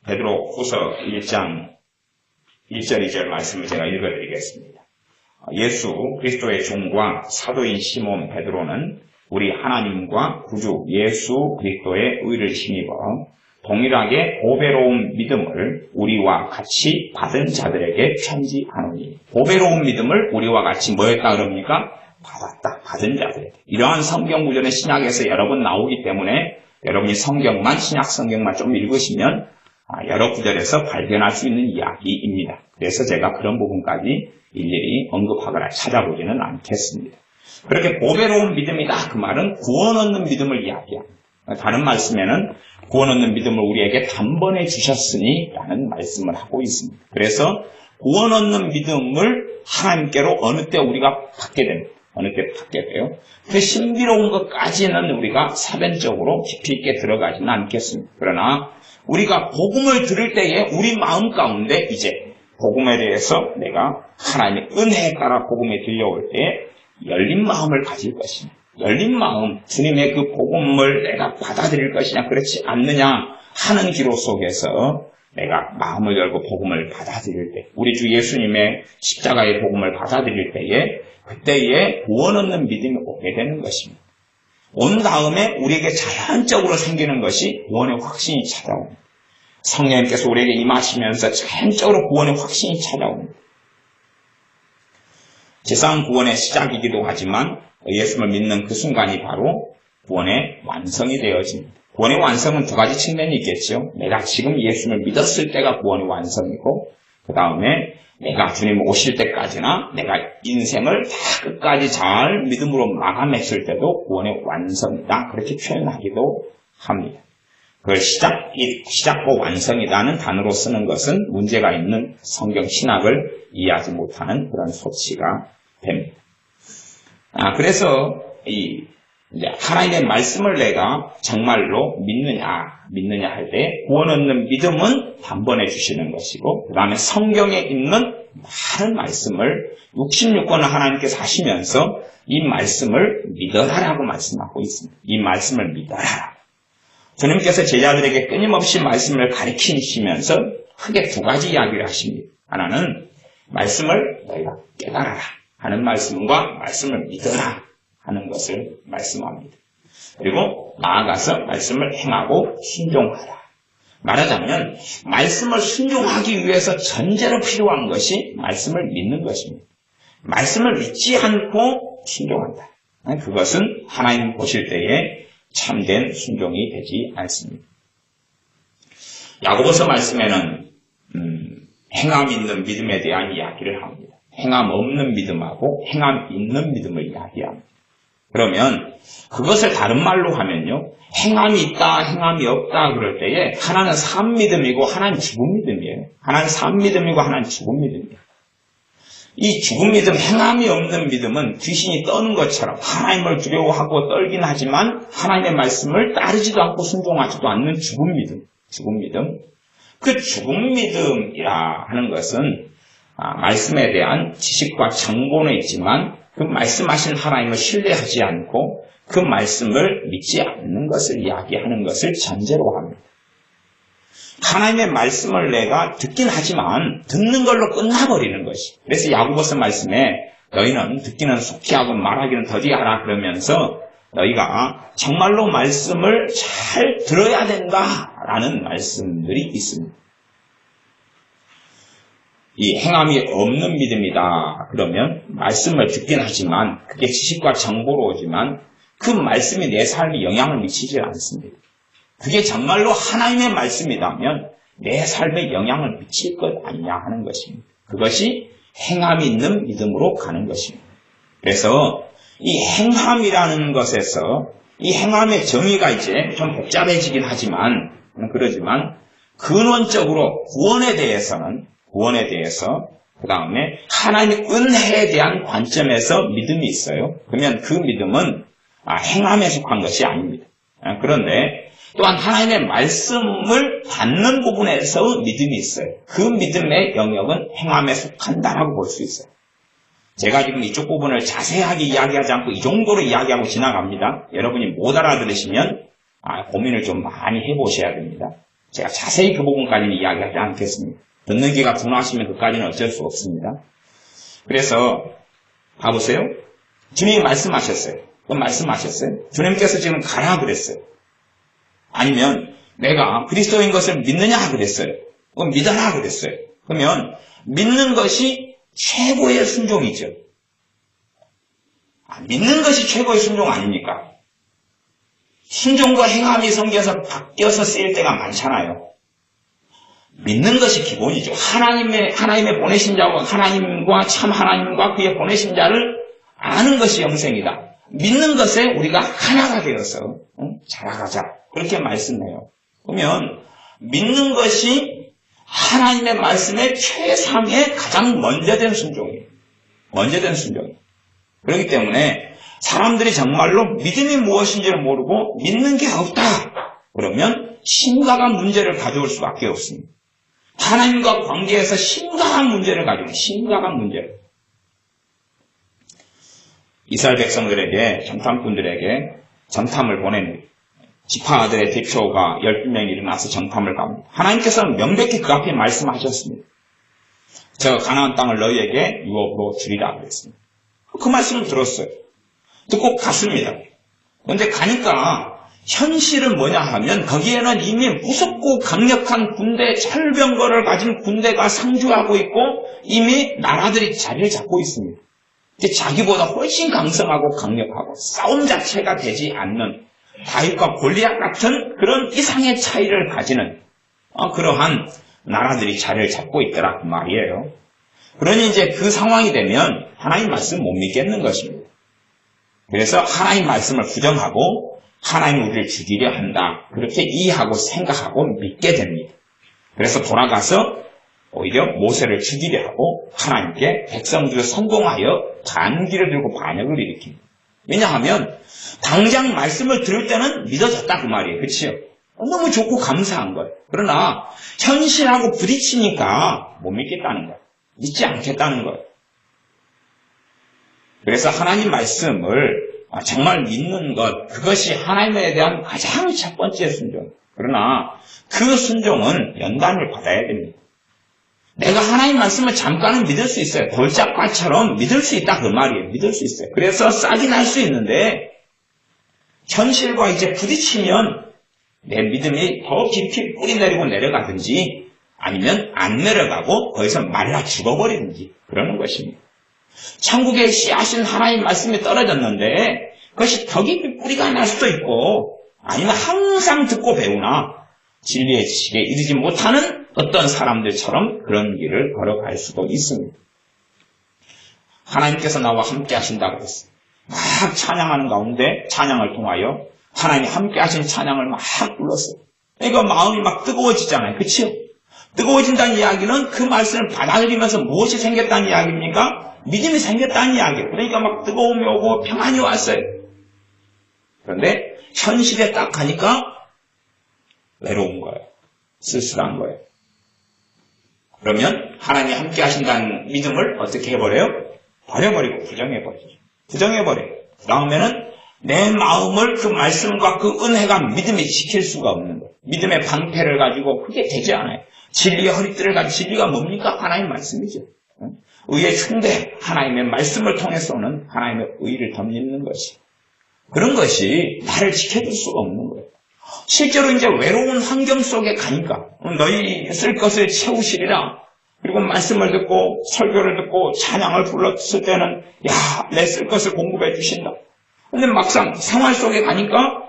베드로 후서 1장 1절 2절 말씀을 제가 읽어드리겠습니다. 예수 그리스도의 종과 사도인 시몬 베드로는 우리 하나님과 구주 예수 그리스도의 의를 힘입어 동일하게 보배로운 믿음을 우리와 같이 받은 자들에게 편지하노니. 보배로운 믿음을 우리와 같이 뭐였다 그럽니까? 받았다. 받은 자들에게. 이러한 성경 구절은 신약에서 여러 번 나오기 때문에 여러분이 성경만, 신약 성경만 좀 읽으시면 여러 구절에서 발견할 수 있는 이야기입니다. 그래서 제가 그런 부분까지 일일이 언급하거나 찾아보지는 않겠습니다. 그렇게 보배로운 믿음이다. 그 말은 구원 얻는 믿음을 이야기합니다. 다른 말씀에는 구원 얻는 믿음을 우리에게 단번에 주셨으니 라는 말씀을 하고 있습니다. 그래서 구원 얻는 믿음을 하나님께로 어느 때 우리가 받게 됩니다. 어느 때 받게 돼요. 그 신비로운 것까지는 우리가 사변적으로 깊이 있게 들어가지는 않겠습니다. 그러나 우리가 복음을 들을 때에 우리 마음 가운데 이제 복음에 대해서 내가 하나님의 은혜에 따라 복음에 들려올 때에 열린 마음을 가질 것이냐, 열린 마음, 주님의 그 복음을 내가 받아들일 것이냐, 그렇지 않느냐 하는 기로 속에서 내가 마음을 열고 복음을 받아들일 때, 우리 주 예수님의 십자가의 복음을 받아들일 때에 그때에 구원 얻는 믿음이 오게 되는 것입니다. 온 다음에 우리에게 자연적으로 생기는 것이 구원의 확신이 찾아옵니다. 성령님께서 우리에게 임하시면서 자연적으로 구원의 확신이 찾아옵니다. 세상 구원의 시작이기도 하지만 예수를 믿는 그 순간이 바로 구원의 완성이 되어집니다. 구원의 완성은 두 가지 측면이 있겠죠. 내가 지금 예수를 믿었을 때가 구원의 완성이고, 그 다음에 내가 주님 오실 때까지나 내가 인생을 다 끝까지 잘 믿음으로 마감했을 때도 구원의 완성이다. 그렇게 표현하기도 합니다. 그걸 시작과 완성이라는 단어로 쓰는 것은 문제가 있는 성경 신학을 이해하지 못하는 그런 소치가 됩니다. 그래서 이제 하나님의 말씀을 내가 정말로 믿느냐 할 때 구원 얻는 믿음은 단번에 주시는 것이고, 그 다음에 성경에 있는 많은 말씀을 66권을 하나님께서 하시면서 이 말씀을 믿어라라고 말씀하고 있습니다. 이 말씀을 믿어라. 주님께서 제자들에게 끊임없이 말씀을 가르치시면서 크게 두 가지 이야기를 하십니다. 하나는 말씀을 너희가 깨달아라 하는 말씀과 말씀을 믿어라 하는 것을 말씀합니다. 그리고 나아가서 말씀을 행하고 순종하라. 말하자면 말씀을 순종하기 위해서 전제로 필요한 것이 말씀을 믿는 것입니다. 말씀을 믿지 않고 순종한다. 그것은 하나님 보실 때에 참된 순종이 되지 않습니다. 야고보서 말씀에는 행함 있는 믿음에 대한 이야기를 합니다. 행함 없는 믿음하고 행함 있는 믿음을 이야기합니다. 그러면 그것을 다른 말로 하면요, 행함이 있다, 행함이 없다 그럴 때에 하나는 산 믿음이고 하나는 죽은 믿음이에요. 하나는 산 믿음이고 하나는 죽은 믿음이에요. 이 죽은 믿음, 행함이 없는 믿음은 귀신이 떠는 것처럼 하나님을 두려워하고 떨긴 하지만 하나님의 말씀을 따르지도 않고 순종하지도 않는 죽은 믿음. 그 죽은 믿음이라 하는 것은 말씀에 대한 지식과 정보는 있지만 그 말씀하신 하나님을 신뢰하지 않고 그 말씀을 믿지 않는 것을 이야기하는 것을 전제로 합니다. 하나님의 말씀을 내가 듣긴 하지만 듣는 걸로 끝나버리는 것이. 그래서 야고보서 말씀에 너희는 듣기는 속히 하고 말하기는 더디하라 그러면서 너희가 정말로 말씀을 잘 들어야 된다라는 말씀들이 있습니다. 이 행함이 없는 믿음이다 그러면 말씀을 듣긴 하지만 그게 지식과 정보로 오지만 그 말씀이 내 삶에 영향을 미치지 않습니다. 그게 정말로 하나님의 말씀이라면 내 삶에 영향을 미칠 것 아니냐 하는 것입니다. 그것이 행함이 있는 믿음으로 가는 것입니다. 그래서 이 행함이라는 것에서 이 행함의 정의가 이제 좀 복잡해지긴 하지만 그러지만 근원적으로 구원에 대해서 그 다음에 하나님의 은혜에 대한 관점에서 믿음이 있어요. 그러면 그 믿음은 행함에 속한 것이 아닙니다. 그런데 또한 하나님의 말씀을 받는 부분에서 믿음이 있어요. 그 믿음의 영역은 행함에 속한다라고 볼 수 있어요. 제가 지금 이쪽 부분을 자세하게 이야기하지 않고 이 정도로 이야기하고 지나갑니다. 여러분이 못 알아들으시면 고민을 좀 많이 해보셔야 됩니다. 제가 자세히 그 부분까지는 이야기하지 않겠습니다. 듣는 귀가 둔하시면 그까지는 어쩔 수 없습니다. 그래서 봐보세요. 주님이 말씀하셨어요. 그건 말씀하셨어요. 주님께서 지금 가라 그랬어요. 아니면 내가 그리스도인 것을 믿느냐 그랬어요. 그건 믿어라 그랬어요. 그러면 믿는 것이 최고의 순종이죠. 믿는 것이 최고의 순종 아닙니까? 순종과 행함이 성경에서 바뀌어서 쓰일 때가 많잖아요. 믿는 것이 기본이죠. 하나님의 보내신 자와 하나님과 참 하나님과 그의 보내신 자를 아는 것이 영생이다. 믿는 것에 우리가 하나가 되어서 자라가자. 그렇게 말씀해요. 그러면 믿는 것이 하나님의 말씀의 최상의 가장 먼저 된 순종이에요. 먼저 된 순종이에요. 그렇기 때문에 사람들이 정말로 믿음이 무엇인지를 모르고 믿는 게 없다. 그러면 심각한 문제를 가져올 수밖에 없습니다. 하나님과 관계에서 심각한 문제를 가지고 심각한 문제를. 이스라엘 백성들에게 정탐꾼들에게 정탐을 보낸 지파들의 대표가 12명이 일어나서 정탐을 갑니다. 하나님께서는 명백히 그 앞에 말씀하셨습니다. 저 가나안 땅을 너희에게 유업으로 주리라 그랬습니다. 그 말씀을 들었어요. 듣고 갔습니다. 그런데 가니까 현실은 뭐냐 하면 거기에는 이미 무섭고 강력한 군대, 철병거를 가진 군대가 상주하고 있고 이미 나라들이 자리를 잡고 있습니다. 자기보다 훨씬 강성하고 강력하고 싸움 자체가 되지 않는 다윗과 골리앗 같은 그런 이상의 차이를 가지는 그러한 나라들이 자리를 잡고 있더라 그 말이에요. 그러니 이제 그 상황이 되면 하나님 말씀 못 믿겠는 것입니다. 그래서 하나님 말씀을 부정하고 하나님 우리를 죽이려 한다. 그렇게 이해하고 생각하고 믿게 됩니다. 그래서 돌아가서 오히려 모세를 죽이려 하고 하나님께 백성들을 선동하여 잔기를 들고 반역을 일으킵니다. 왜냐하면 당장 말씀을 들을 때는 믿어졌다 그 말이에요. 그렇죠? 너무 좋고 감사한 거예요. 그러나 현실하고 부딪히니까 못 믿겠다는 거예요. 믿지 않겠다는 거예요. 그래서 하나님 말씀을 정말 믿는 것, 그것이 하나님에 대한 가장 첫 번째 순종. 그러나 그 순종은 연단을 받아야 됩니다. 내가 하나님 말씀을 잠깐은 믿을 수 있어요. 돌짝밭처럼 믿을 수 있다 그 말이에요. 믿을 수 있어요. 그래서 싹이 날 수 있는데 현실과 이제 부딪히면 내 믿음이 더 깊이 뿌리 내리고 내려가든지 아니면 안 내려가고 거기서 말라 죽어버리든지 그러는 것입니다. 천국에 씨앗인 하나님 말씀이 떨어졌는데 그것이 더 깊이 뿌리가 날 수도 있고 아니면 항상 듣고 배우나 진리의 지식에 이르지 못하는 어떤 사람들처럼 그런 길을 걸어갈 수도 있습니다. 하나님께서 나와 함께 하신다고 했어요. 막 찬양하는 가운데 찬양을 통하여 하나님이 함께 하신 찬양을 막 불렀어요. 그러니까 마음이 막 뜨거워지잖아요. 그렇죠? 뜨거워진다는 이야기는 그 말씀을 받아들이면서 무엇이 생겼다는 이야기입니까? 믿음이 생겼다는 이야기예요. 그러니까 막 뜨거움이 오고 평안이 왔어요. 그런데 현실에 딱 가니까 외로운 거예요. 쓸쓸한 거예요. 그러면 하나님이 함께 하신다는 믿음을 어떻게 해버려요? 버려버리고 부정해버리죠. 부정해버려요. 그 다음에는 내 마음을 그 말씀과 그 은혜가 믿음이 지킬 수가 없는 거예요. 믿음의 방패를 가지고 그게 되지 않아요. 진리의 허리띠를 가지고 진리가 뭡니까? 하나님의 말씀이죠. 의의 흉대, 하나님의 말씀을 통해서 오는 하나님의 의를 덧입는 것이. 그런 것이 나를 지켜줄 수가 없는 거예요. 실제로 이제 외로운 환경 속에 가니까 너희 쓸 것을 채우시리라. 그리고 말씀을 듣고 설교를 듣고 찬양을 불렀을 때는 야, 내 쓸 것을 공급해 주신다. 근데 막상 생활 속에 가니까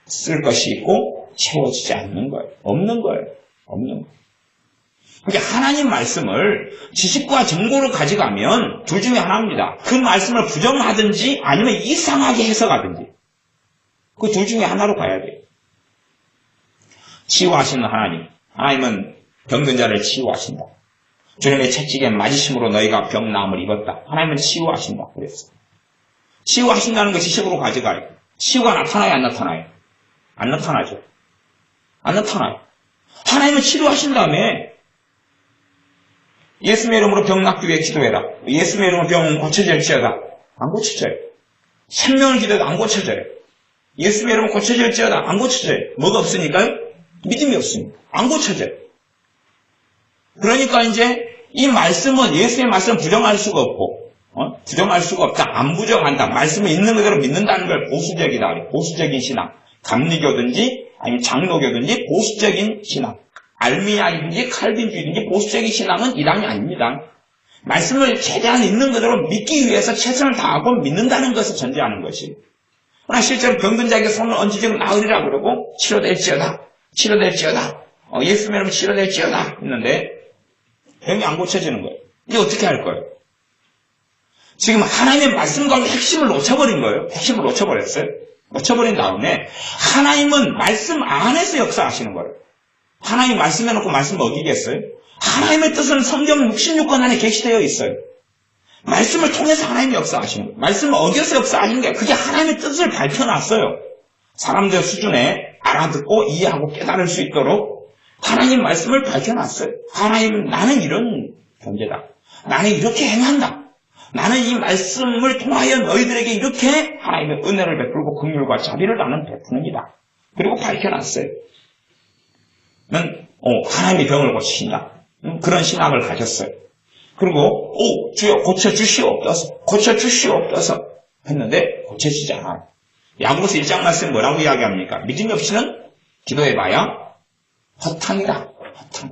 쓸 것이 있고 채워지지 않는 거예요. 없는 거예요. 없는 거예요. 그러니까 하나님 말씀을 지식과 정보를 가져가면 둘 중에 하나입니다. 그 말씀을 부정하든지 아니면 이상하게 해석하든지. 그 둘 중에 하나로 가야 돼요. 치유하시는 하나님. 하나님은 병든 자를 치유하신다. 주님의 채찍에 맞으심으로 너희가 병나음을 입었다. 하나님은 치유하신다. 그랬어요. 치유하신다는 것이 식으로 가져가요. 치유가 나타나요? 안 나타나요? 안 나타나죠. 안 나타나요. 하나님은 치료하신 다음에 예수님의 이름으로 병 낫기 위해 기도해라. 예수님의 이름으로 병 고쳐질지어다. 안 고쳐져요. 생명을 기도해도 안 고쳐져요. 예수님의 이름으로 고쳐질지어다. 안 고쳐져요. 뭐가 없으니까요? 믿음이 없으니까. 안 고쳐져요. 그러니까 이제 이 말씀은 예수의 말씀을 부정할 수가 없고, 부정할 수가 없다. 안 부정한다. 말씀을 있는 그대로 믿는다는 걸 보수적이다. 보수적인 신앙. 감리교든지 아니면 장로교든지 보수적인 신앙. 알미아이든지 칼빈주의든지 보수적인 신앙은 이단이 아닙니다. 말씀을 최대한 있는 그대로 믿기 위해서 최선을 다하고 믿는다는 것을 전제하는 것이. 그러나 실제로 병든 자에게 손을 얹으면 나으리라 그러고 치료될지어다. 예수 믿으면 치료될지어다 했는데 병이 안 고쳐지는 거예요. 이제 어떻게 할 거예요? 지금 하나님의 말씀과 핵심을 놓쳐버린 거예요. 핵심을 놓쳐버렸어요. 놓쳐버린 다음에 하나님은 말씀 안에서 역사하시는 거예요. 하나님 말씀해놓고 말씀 어기겠어요? 하나님의 뜻은 성경 66권 안에 게시되어 있어요. 말씀을 통해서 하나님이 역사하시는 거예요. 말씀을 어겨서 역사하시는 게 그게 하나님의 뜻을 밝혀놨어요. 사람들 수준에 알아듣고 이해하고 깨달을 수 있도록 하나님 말씀을 밝혀놨어요. 하나님, 나는 이런 존재다. 나는 이렇게 행한다. 나는 이 말씀을 통하여 너희들에게 이렇게 하나님의 은혜를 베풀고 긍휼과 자비를 나는 베푸는이다. 그리고 밝혀놨어요. 하나님이 병을 고치신다. 그런 신앙을 가졌어요. 그리고 주여 고쳐주시옵소서 했는데 고쳐지지 않아요. 야고보서 1장 말씀 뭐라고 이야기합니까? 믿음이 없이는 기도해봐야 허탕이다. 허탕.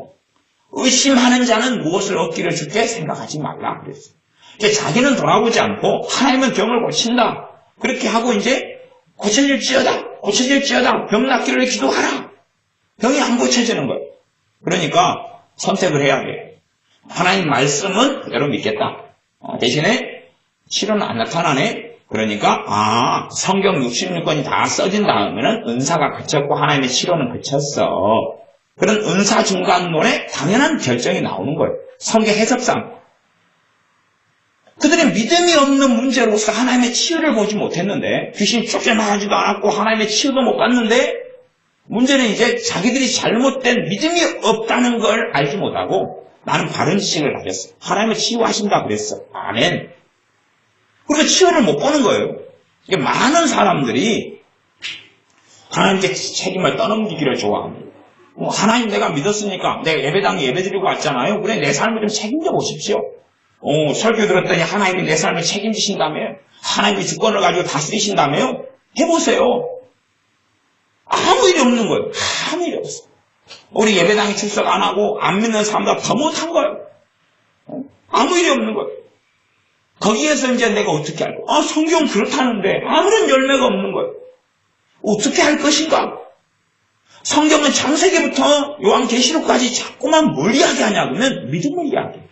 의심하는 자는 무엇을 얻기를 줄게 생각하지 말라 그랬어요. 자기는 돌아보지 않고 하나님은 병을 고친다. 그렇게 하고 이제 고쳐질지어다. 병 낫기를 기도하라. 병이 안 고쳐지는 거예요. 그러니까 선택을 해야 돼요. 하나님 말씀은 그대로 믿겠다. 대신에 치료는 안 나타나네. 그러니까 성경 66권이 다 써진 다음에는 은사가 그쳤고 하나님의 치료는 그쳤어. 그런 은사 중간론에 당연한 결정이 나오는 거예요. 성경 해석상. 그들의 믿음이 없는 문제로서 하나님의 치유를 보지 못했는데 귀신이 쫓겨나가지도 않았고 하나님의 치유도 못 받는데 문제는 이제 자기들이 잘못된 믿음이 없다는 걸 알지 못하고 나는 바른 지식을 가졌어. 하나님을 치유하신다 그랬어. 아멘. 그리고 치유를 못 보는 거예요. 많은 사람들이 하나님께 책임을 떠넘기기를 좋아합니다. 하나님 내가 믿었으니까 내가 예배당에 예배드리고 왔잖아요. 그래 내 삶을 좀 책임져 보십시오. 설교 들었더니 하나님이 내 삶을 책임지신다며 하나님이 주권을 가지고 다스리신다며요. 해보세요. 아무 일이 없는 거예요. 아무 일이 없어. 우리 예배당에 출석 안 하고 안 믿는 사람보다 더 못한 거예요. 아무 일이 없는 거예요. 거기에서 이제 내가 어떻게 할 거야? 성경 그렇다는데 아무런 열매가 없는 거예요. 어떻게 할 것인가? 성경은 창세기부터 요한계시록까지 자꾸만 뭘 이야기하냐 그러면 믿음을 이야기해요.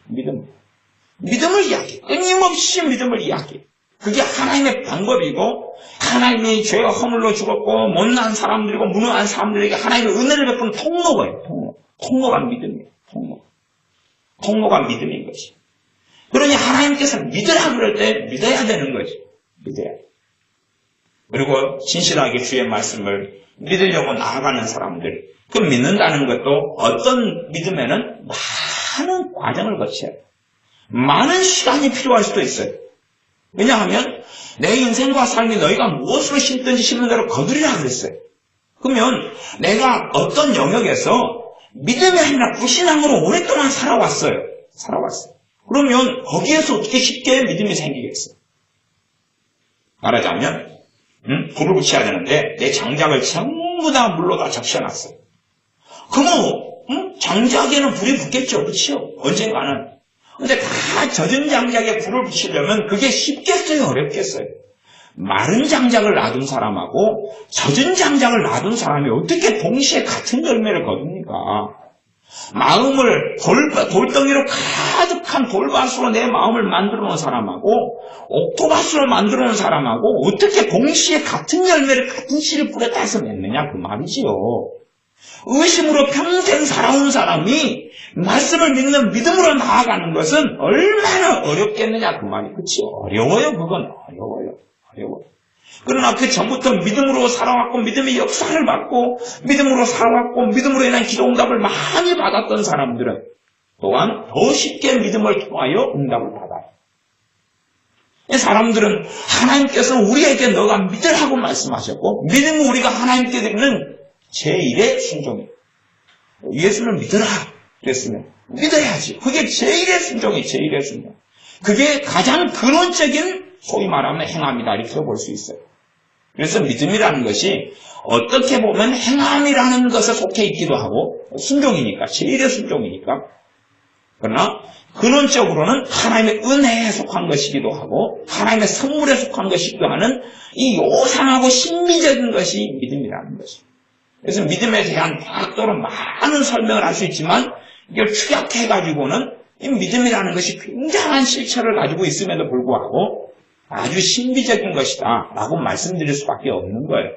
믿음을 이야기해요. 끊임없이 믿음을 이야기해요. 그게 하나님의 방법이고 하나님이 죄가 허물로 죽었고 못난 사람들이고 무능한 사람들에게 하나님의 은혜를 베푸는 통로예요. 통로가 믿음이에요. 통로가 믿음인 것이. 그러니 하나님께서 믿으라 그럴 때 믿어야 되는 거지. 믿어야 돼. 그리고 진실하게 주의 말씀을 믿으려고 나아가는 사람들, 그 믿는다는 것도 어떤 믿음에는 많은 과정을 거쳐요. 많은 시간이 필요할 수도 있어요. 왜냐하면 내 인생과 삶이 너희가 무엇으로 심든지 심는 대로 거두리라 그랬어요. 그러면 내가 어떤 영역에서 믿음이 아니라 불신앙으로 오랫동안 살아왔어요. 그러면 거기에서 어떻게 쉽게 믿음이 생기겠어요? 말하자면 불을 붙여야 되는데 내 장작을 전부 다 물로 다 적셔놨어요. 그러면 장작에는 불이 붙겠죠. 그렇죠? 언젠가는. 근데 다 젖은 장작에 불을 붙이려면 그게 쉽겠어요? 어렵겠어요? 마른 장작을 놔둔 사람하고 젖은 장작을 놔둔 사람이 어떻게 동시에 같은 열매를 거둡니까? 마음을 돌덩이로 가득한 돌밭으로 내 마음을 만들어 놓은 사람하고 옥토밭으로 만들어 놓은 사람하고 어떻게 동시에 같은 열매를 같은 씨를 뿌려 따서 맺느냐 그 말이지요. 의심으로 평생 살아온 사람이 말씀을 믿는 믿음으로 나아가는 것은 얼마나 어렵겠느냐 그 말이. 그치? 어려워요. 그건 어려워요. 그러나 그 전부터 믿음으로 살아왔고 믿음의 역사를 받고 믿음으로 살아왔고 믿음으로 인한 기도응답을 많이 받았던 사람들은 또한 더 쉽게 믿음을 통하여 응답을 받아요. 사람들은 하나님께서는 우리에게 너가 믿으라고 말씀하셨고 믿음은 우리가 하나님께 드리는 제1의 순종이에요. 예수를 믿어라 그랬으면 믿어야지. 그게 제일의 순종이 제일의 순종. 그게 가장 근원적인 소위 말하면 행함이다 이렇게 볼 수 있어요. 그래서 믿음이라는 것이 어떻게 보면 행함이라는 것에 속해 있기도 하고 순종이니까 제일의 순종이니까 그러나 근원적으로는 하나님의 은혜에 속한 것이기도 하고 하나님의 선물에 속한 것이기도 하는 이 요상하고 신비적인 것이 믿음이라는 것입니다. 그래서 믿음에 대한 대학도로 많은 설명을 할 수 있지만 이걸 축약해가지고는 이 믿음이라는 것이 굉장한 실체를 가지고 있음에도 불구하고 아주 신비적인 것이다 라고 말씀드릴 수밖에 없는 거예요.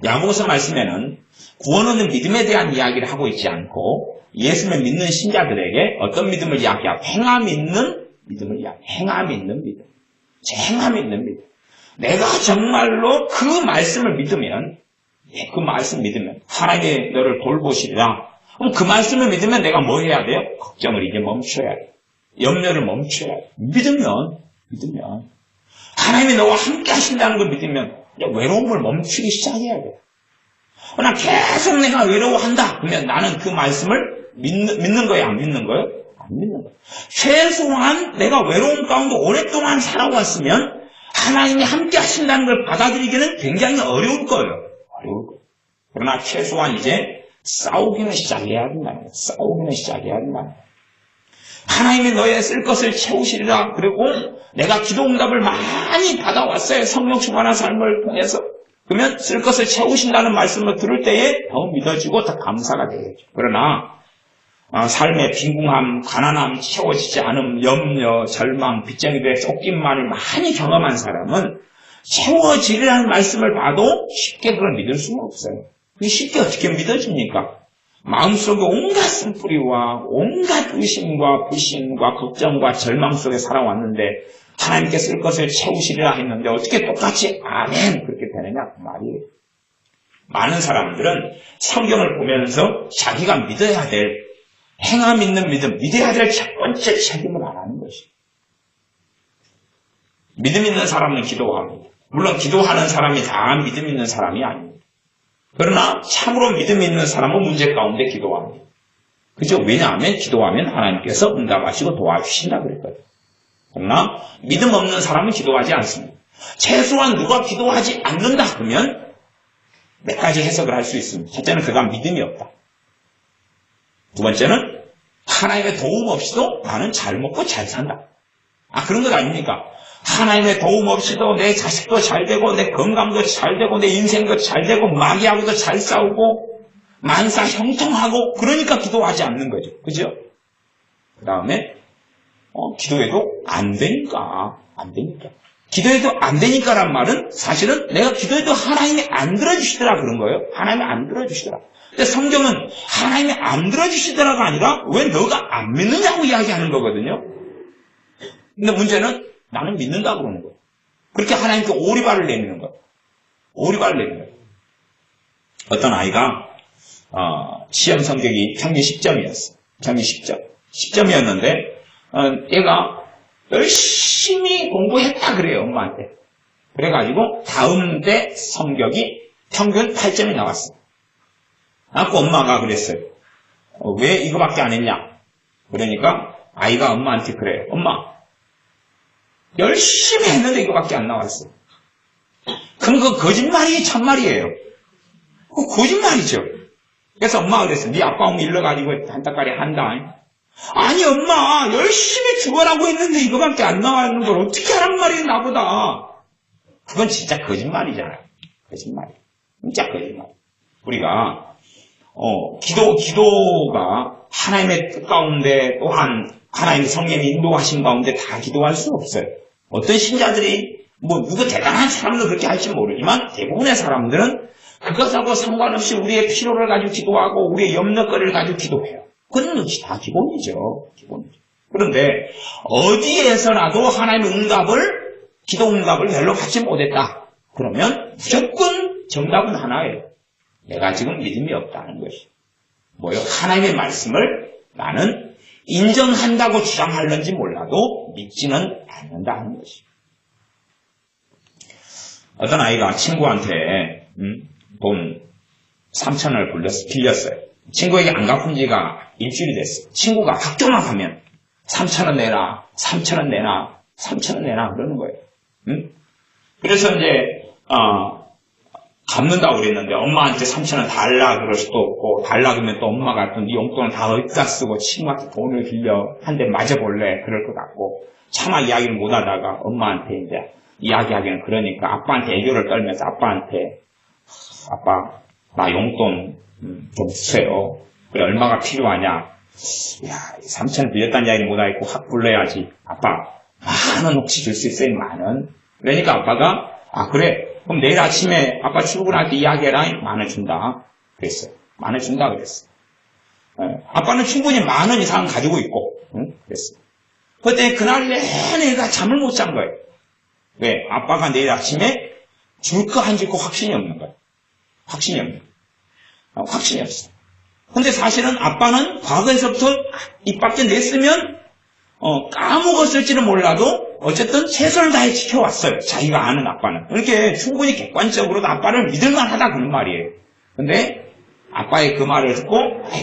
야고보서 말씀에는 구원 얻는 믿음에 대한 이야기를 하고 있지 않고 예수를 믿는 신자들에게 어떤 믿음을 이야기하고 행함 있는 믿음을 이야기해요. 행함 있는 믿음. 행함 있는 믿음. 내가 정말로 그 말씀을 믿으면 그 말씀 믿으면 하나님이 너를 돌보시리라. 그럼 그 말씀을 믿으면 내가 뭐 해야 돼요? 걱정을 이제 멈춰야 돼요. 염려를 멈춰야 돼요. 믿으면 하나님이 너와 함께 하신다는 걸 믿으면 외로움을 멈추기 시작해야 돼요. 그러나 계속 내가 외로워한다. 그러면 나는 그 말씀을 믿는 거예요? 안 믿는 거예요? 안 믿는 거예요. 최소한 내가 외로움 가운데 오랫동안 살아왔으면 하나님이 함께 하신다는 걸 받아들이기는 굉장히 어려울 거예요. 그러나 최소한 이제 싸우기는 시작해야 된다는 거예요. 싸우기는 시작해야 된다는 거예요. 하나님이 너의 쓸 것을 채우시리라. 그리고 내가 기도 응답을 많이 받아왔어요. 성령 충만한 삶을 통해서. 그러면 쓸 것을 채우신다는 말씀을 들을 때에 더 믿어지고 더 감사가 되겠죠. 그러나 삶의 빈궁함, 가난함, 채워지지 않음, 염려, 절망, 빚쟁이들의 쫓김만을 많이 경험한 사람은 채워지리라는 말씀을 봐도 쉽게 그걸 믿을 수가 없어요. 그게 쉽게 어떻게 믿어집니까? 마음속에 온갖 쓴뿌리와 온갖 의심과 불신과 걱정과 절망 속에 살아왔는데 하나님께 쓸 것을 채우시리라 했는데 어떻게 똑같이 아멘 그렇게 되느냐 그 말이에요. 많은 사람들은 성경을 보면서 자기가 믿어야 될 행함 있는 믿음, 믿어야 될 첫 번째 책임을 안 하는 것이에요. 믿음 있는 사람은 기도합니다. 물론 기도하는 사람이 다 믿음 있는 사람이 아닙니다. 그러나 참으로 믿음 있는 사람은 문제 가운데 기도합니다. 그죠? 왜냐하면 기도하면 하나님께서 응답하시고 도와주신다 그랬거든요. 그러나 믿음 없는 사람은 기도하지 않습니다. 최소한 누가 기도하지 않는다 그러면 몇 가지 해석을 할 수 있습니다. 첫째는 그가 믿음이 없다. 두 번째는 하나님의 도움 없이도 나는 잘 먹고 잘 산다. 그런 것 아닙니까? 하나님의 도움 없이도 내 자식도 잘 되고 내 건강도 잘 되고 내 인생도 잘 되고 마귀하고도 잘 싸우고 만사 형통하고 그러니까 기도하지 않는 거죠. 그죠? 그 다음에 기도해도 안 되니까. 기도해도 안 되니까란 말은 사실은 내가 기도해도 하나님이 안 들어주시더라 그런 거예요. 하나님이 안 들어주시더라. 근데 성경은 하나님이 안 들어주시더라가 아니라 왜 너가 안 믿느냐고 이야기하는 거거든요. 근데 문제는 나는 믿는다 그러는 거예요. 그렇게 하나님께 오리발을 내미는 거예요. 오리발을 내미는 거예요. 어떤 아이가 시험 성적이 평균 10점이었어요. 평균 10점. 10점이었는데 얘가 열심히 공부했다 그래요. 엄마한테. 그래가지고 다음 때 성적이 평균 8점이 나왔어요. 그래서 엄마가 그랬어요. 왜 이거밖에 안 했냐? 그러니까 아이가 엄마한테 그래요. 엄마 열심히 했는데 이거밖에 안 나왔어. 그럼 그 거짓말이 참말이에요. 그 거짓말이죠. 그래서 엄마가 그랬어요. 네 아빠 오면 일러가지고 한 달까지 한다. 아니 엄마 열심히 죽어라고 했는데 이거밖에 안 나왔는 걸 어떻게 하란 말이에요 나보다. 그건 진짜 거짓말이잖아요. 거짓말이에요. 진짜 거짓말. 우리가 기도가 하나님의 뜻 가운데 또한 하나님의 성령의 인도하신 가운데 다 기도할 수 없어요. 어떤 신자들이 누구 대단한 사람도 그렇게 할지 모르지만 대부분의 사람들은 그것하고 상관없이 우리의 필요를 가지고 기도하고 우리의 염려거리를 가지고 기도해요. 그건 다 기본이죠. 그런데 어디에서라도 하나님의 기도 응답을 별로 받지 못했다. 그러면 무조건 정답은 하나예요. 내가 지금 믿음이 없다는 것이. 하나님의 말씀을 나는 인정한다고 주장하는지 몰라도 믿지는 않는다 하는 것이. 어떤 아이가 친구한테 돈 3,000원을 빌렸어요. 친구에게 안 갚은 지가 일주일이 됐어. 친구가 학교만 가면 3,000원 내놔, 3,000원 내놔, 3,000원 내놔 그러는 거예요. 응? 그래서 이제 갚는다고 그랬는데 엄마한테 3,000원 달라 그럴 수도 없고 달라 그러면 또 엄마가 또 네 용돈을 다 어디다 쓰고 친구한테 돈을 빌려 한 대 맞아볼래 그럴 것 같고 차마 이야기를 못하다가 엄마한테 이제 이야기하기는 그러니까 아빠한테 애교를 떨면서 아빠한테 아빠 나 용돈 좀 주세요. 그래 얼마가 필요하냐. 야 3,000원 빌렸다는 이야기는 못하겠고 확 불러야지. 아빠 10,000원 혹시 줄 수 있어요? 10,000원? 그러니까 아빠가 그래 그럼 내일 아침에 아빠 출근할 때 이야기해라. 10,000원 준다 그랬어요. 10,000원 준다 그랬어요. 아빠는 충분히 10,000원 이상 가지고 있고 그랬어요. 그때 그날 내내 애가 잠을 못 잔 거예요. 왜? 아빠가 내일 아침에 줄까 안 줄까 확신이 없는 거예요. 확신이 없는 거예요. 확신이 없어요. 근데 사실은 아빠는 과거에서부터 입 밖에 냈으면 까먹었을지는 몰라도 어쨌든 최선을 다해 지켜왔어요. 자기가 아는 아빠는. 이렇게 충분히 객관적으로도 아빠를 믿을만하다 그런 말이에요. 근데 아빠의 그 말을 듣고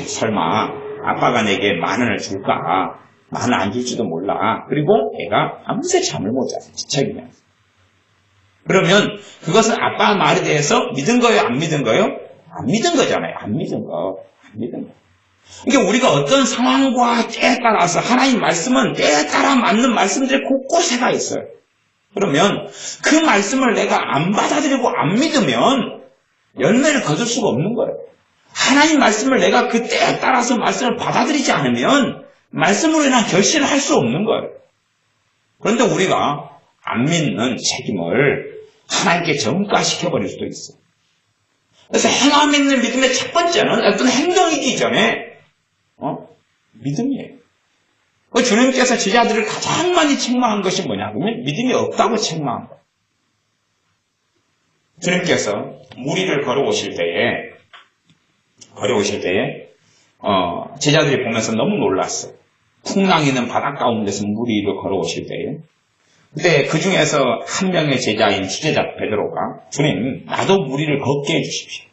설마 아빠가 내게 10,000원을 줄까? 10,000원 안 줄지도 몰라. 그리고 애가 밤새 잠을 못 자서 뒤척이면서. 그러면 그것은 아빠 말에 대해서 믿은 거예요? 안 믿은 거예요? 안 믿은 거잖아요. 안 믿은 거. 안 믿은 거. 그러니까 우리가 어떤 상황과 때에 따라서 하나님 말씀은 때에 따라 맞는 말씀들이 곳곳에가 있어요. 그러면 그 말씀을 내가 안 받아들이고 안 믿으면 열매를 거둘 수가 없는 거예요. 하나님 말씀을 내가 그 때에 따라서 말씀을 받아들이지 않으면 말씀으로 인한 결실을 할 수 없는 거예요. 그런데 우리가 안 믿는 책임을 하나님께 전가시켜버릴 수도 있어요. 그래서 행함 있는 믿음의 첫 번째는 어떤 행동이기 전에 믿음이에요. 주님께서 제자들을 가장 많이 책망한 것이 뭐냐 하면 믿음이 없다고 책망한 거예요. 주님께서 무리를 걸어오실 때에 제자들이 보면서 너무 놀랐어요. 풍랑이 있는 바닷가 가운데서 무리를 걸어오실 때에 근데 그 중에서 한 명의 제자인 수제자 베드로가 주님 나도 무리를 걷게 해주십시오.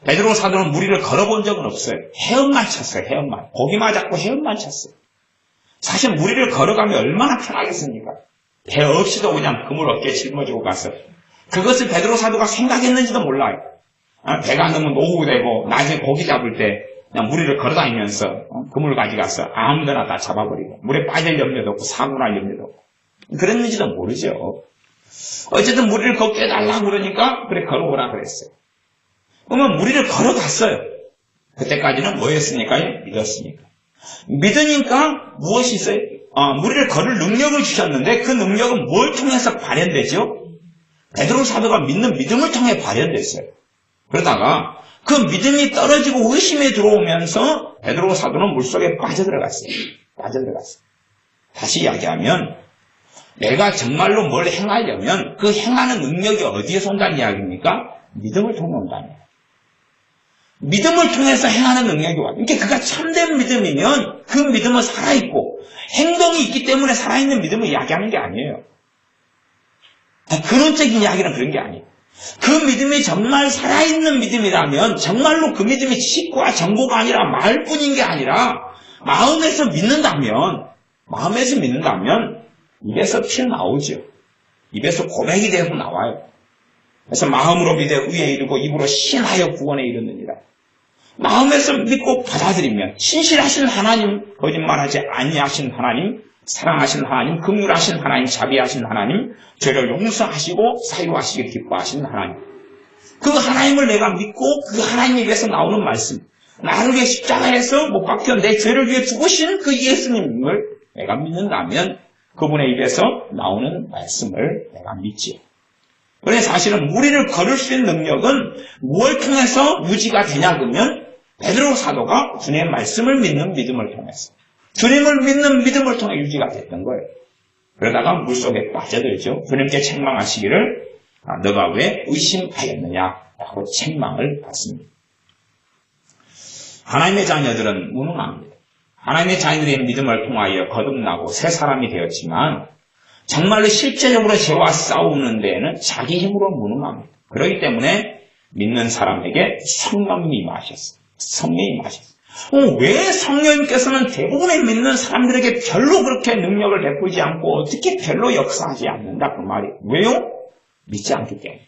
베드로 사도는 무리를 걸어본 적은 없어요. 헤엄만 쳤어요. 헤엄만. 고기만 잡고 헤엄만 쳤어요. 사실 무리를 걸어가면 얼마나 편하겠습니까? 배 없이도 그냥 그물 어깨에 짊어지고 갔어요. 그것을 베드로 사도가 생각했는지도 몰라요. 배가 너무 노후되고 낮에 고기 잡을 때 그냥 무리를 걸어다니면서 그물 가져가서 아무데나 다 잡아버리고 물에 빠질 염려도 없고 사고 날 염려도 없고 그랬는지도 모르죠. 어쨌든 무리를 걷게 해달라고 그러니까 그래 걸어오라 그랬어요. 그러면 무리를 걸어갔어요. 그때까지는 뭐였습니까? 믿었으니까. 믿으니까 무엇이 있어요? 무리를 걸을 능력을 주셨는데 그 능력은 뭘 통해서 발현되죠? 베드로 사도가 믿는 믿음을 통해 발현됐어요. 그러다가 그 믿음이 떨어지고 의심이 들어오면서 베드로 사도는 물속에 빠져들어갔어요. 다시 이야기하면 내가 정말로 뭘 행하려면 그 행하는 능력이 어디에서 온다는 이야기입니까? 믿음을 통해 온다는 거예요. 믿음을 통해서 행하는 능력이 와요. 그러니까 그가 참된 믿음이면 그 믿음은 살아있고 행동이 있기 때문에 살아있는 믿음을 이야기하는 게 아니에요. 근원적인 이야기는 그런 게 아니에요. 그 믿음이 정말 살아있는 믿음이라면 정말로 그 믿음이 지식과 정보가 아니라 말뿐인 게 아니라 마음에서 믿는다면 입에서 튀어나오죠. 입에서 고백이 되고 나와요. 그래서 마음으로 믿어 의에 이르고 입으로 신하여 구원에 이르느니라. 마음에서 믿고 받아들이면 신실하신 하나님, 거짓말하지 아니하신 하나님, 사랑하신 하나님, 긍휼하신 하나님, 자비하신 하나님, 죄를 용서하시고 사유하시길 기뻐하시는 하나님. 그 하나님을 내가 믿고 그 하나님 입에서 나오는 말씀, 나를 위해 십자가에서 못 박혀 내 죄를 위해 죽으신 그 예수님을 내가 믿는다면 그분의 입에서 나오는 말씀을 내가 믿지. 그런데 사실은 무리를 걸을 수 있는 능력은 무엇을 통해서 유지가 되냐 그러면 베드로 사도가 주님의 말씀을 믿는 믿음을 통해서 주님을 믿는 믿음을 통해 유지가 됐던 거예요. 그러다가 물속에 빠져들죠. 주님께 책망하시기를 너가 왜 의심하였느냐라고 책망을 받습니다. 하나님의 자녀들은 무능합니다. 하나님의 자녀들의 믿음을 통하여 거듭나고 새 사람이 되었지만 정말로 실제적으로 죄와 싸우는 데에는 자기 힘으로 무능합니다. 그렇기 때문에 믿는 사람에게 성령이 임하셨어요. 성령이 임하셨어요. 왜 성령님께서는 대부분의 믿는 사람들에게 별로 그렇게 능력을 베풀지 않고 어떻게 별로 역사하지 않는다 그 말이에요. 왜요? 믿지 않기 때문에.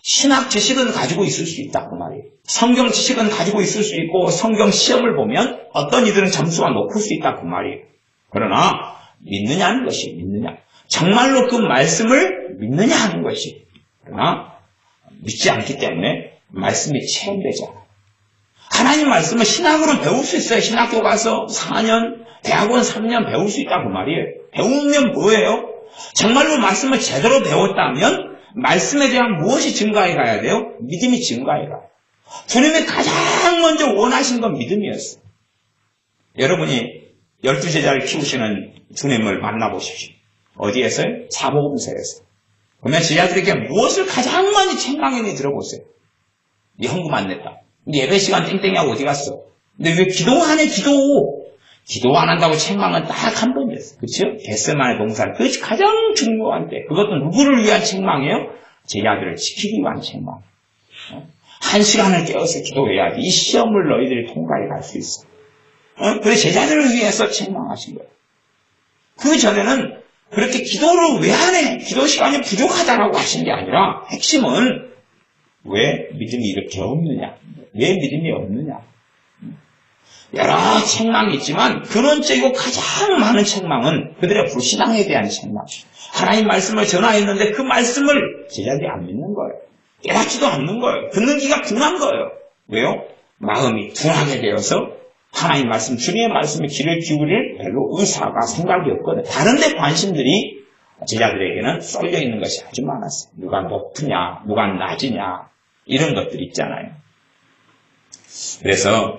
신학 지식은 가지고 있을 수 있다 그 말이에요. 성경 지식은 가지고 있을 수 있고 성경 시험을 보면 어떤 이들은 점수가 높을 수 있다 그 말이에요. 그러나 믿느냐는 것이 믿느냐. 정말로 그 말씀을 믿느냐 하는 것이. 그러나 믿지 않기 때문에 말씀이 체험되지 않아요. 하나님 말씀은 신학으로 배울 수 있어요. 신학교 가서 4년, 대학원 3년 배울 수 있다 그 말이에요. 배우면 뭐예요? 정말로 말씀을 제대로 배웠다면 말씀에 대한 무엇이 증가해 가야 돼요? 믿음이 증가해 가요. 주님이 가장 먼저 원하신 건 믿음이었어요. 여러분이 12제자를 키우시는 주님을 만나보십시오. 어디에서요? 사복음서에서. 그러면 제자들에게 무엇을 가장 많이 책망했는지 들어보세요. 네 헌금 안 냈다. 예배 시간 땡땡이하고 어디 갔어? 근데 왜 기도 안 해? 기도 안 한다고 책망은 딱 한 번이었어요. 그렇죠? 겟세마네 동산. 그것이 가장 중요한 때. 그것도 누구를 위한 책망이에요? 제자들을 지키기 위한 책망. 1시간을 깨어서 기도해야지. 이 시험을 너희들이 통과해 갈 수 있어. 그래서 제자들을 위해서 책망하신 거예요. 그 전에는 그렇게 기도를 왜 안 해? 기도 시간이 부족하다라고 하신 게 아니라 핵심은 왜 믿음이 이렇게 없느냐? 왜 믿음이 없느냐? 여러 책망이 있지만 근원적이고 가장 많은 책망은 그들의 불신앙에 대한 책망. 하나님 말씀을 전하였는데 그 말씀을 제자들이 안 믿는 거예요. 깨닫지도 않는 거예요. 듣는 귀가 둔한 거예요. 왜요? 마음이 둔하게 되어서 하나님 말씀, 주님의 말씀에 귀를 기울일 별로 의사가 생각이 없거든요. 다른 데 관심들이 제자들에게는 쏠려 있는 것이 아주 많았어요. 누가 높으냐, 누가 낮으냐 이런 것들이 있잖아요. 그래서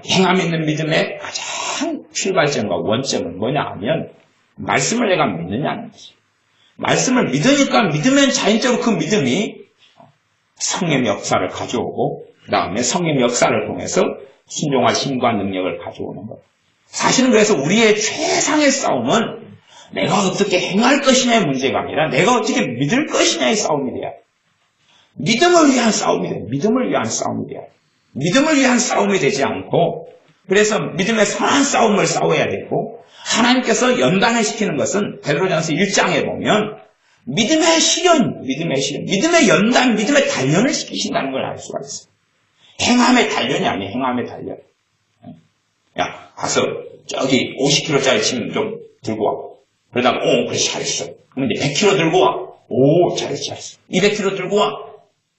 행함 있는 믿음의 가장 출발점과 원점은 뭐냐 하면 말씀을 내가 믿느냐는 거지. 말씀을 믿으니까 믿으면 자연적으로 그 믿음이 성령의 역사를 가져오고 그 다음에 성령의 역사를 통해서 순종할 힘과 능력을 가져오는 것. 사실은 그래서 우리의 최상의 싸움은 내가 어떻게 행할 것이냐의 문제가 아니라 내가 어떻게 믿을 것이냐의 싸움이 돼야 돼. 믿음을 위한 싸움이 돼. 믿음을 위한 싸움이 돼야 돼. 믿음을 위한 싸움이 되지 않고 그래서 믿음의 선한 싸움을 싸워야 되고 하나님께서 연단을 시키는 것은 베드로전서 1장에 보면 믿음의 시련, 믿음의 연단, 믿음의 단련을 시키신다는 걸 알 수가 있어요. 행함의 단련이 아니에요. 행함의 단련. 야, 가서 저기 50kg짜리 침 좀 들고 와. 그러다가 그래 잘했어. 그럼 이제 100kg 들고 와. 잘했어. 200kg 들고 와.